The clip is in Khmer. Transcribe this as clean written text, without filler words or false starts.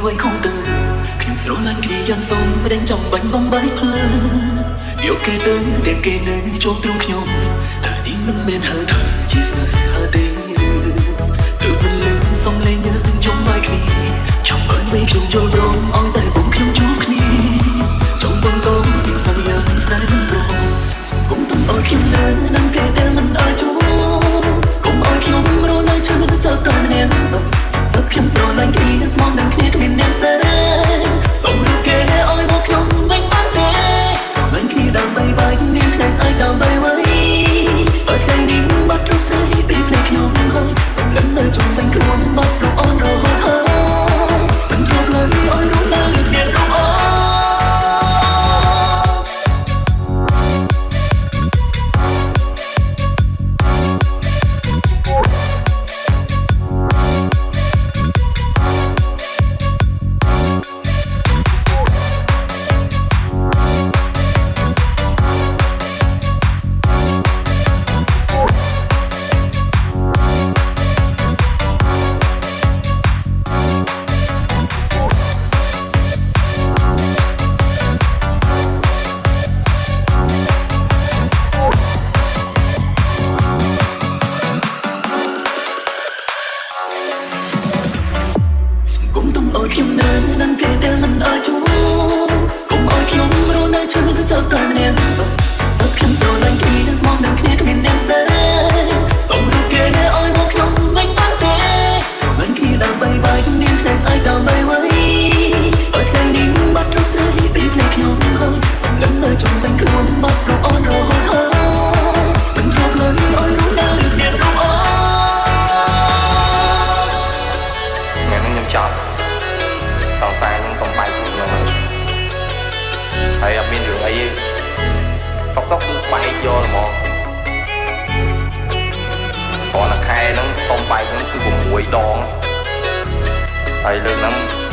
វ័យខំទៅខ្ញុំស្រឡាញ់គ្នាយ៉ាងសុំមិនចាំបាញ់បំបីភ្លើយកគេទៅតែគេនៅជួបទ្រង់ខ្ញុំតែនេះមិនមែនហៅថាជាស្នេហាទេទើបមិនលឺសំឡេងយើងយំមកគ្នាចាំបានវិញខ្ញុំយល់ព្រមឲ្យតែបងខ្ញុំជួបគ្នាចង់បងកូនទាំងសន្យាស្នេហ៍មិនព្រមគុំទុំឲ្យខ្ញុំនៅនឹងគេតែមិនឲ្យជួបគុំឲ្យខ្ញុំរស់នៅឈឺចាប់តម្នាក់សឹកខ្ញុំស្រឡាញ់គ្នាស្មោះនឹងគ្នាគ្មានអ្នកស្នេហ៍សូមរកគេឲ្យមកខ្ញុំវិញបានទេស្រឡាញ់គ្នាដើម្បីបែកគ្នាថ្ងៃស្អែកដើម្បីអ្វីបើថ្ងៃនេះបាត់រូបស្រីពីភ្នែកខ្ញុំហើយសូមលឹងនៅជុំវិញខ្លួនបាត់រូបអូនរហូតហើយមិនព្រមលើឲ្យរស់នៅមានរូបអូនខ្ញុំនៅនឹងគេតែមិនឲ្យជួបគុំឲ្យខ្ញុំរស់នៅឈឺចាប់តែម្នាក់សឹកខ្ញុំស្រឡាញ់គ្នាស្មោះនឹងគ្នាគ្មានអ្នកស្នេហ៍សូមរកគេឲ្យមកខ្ញុំវិញបានទេស្រឡាញ់គ្នាដើម្បីបែកគ្នាថ្ងៃស្អែកដើម្បីអ្វីបើថ្ងៃនេះបាត់រូបស្រីពីភ្នែកខ្ញុំហើយសូមលឹងនៅជុំវិញខ្លួនបាត់រូបអូនរហូតហើយមិនព្រមលើឲ្យរស់នៅមានរូបអូនថ្ងៃនេះខ្ញុំចប់សង្សារនឹងសំបែកខ្ញុំហើយអត់មានរឿងអីទេសុកគឺបែកយកហ្មងគ្រាន់តែខែហ្នឹងសុំបែកហ្នឹងគឺ6ដងហើយលើកហ្នឹង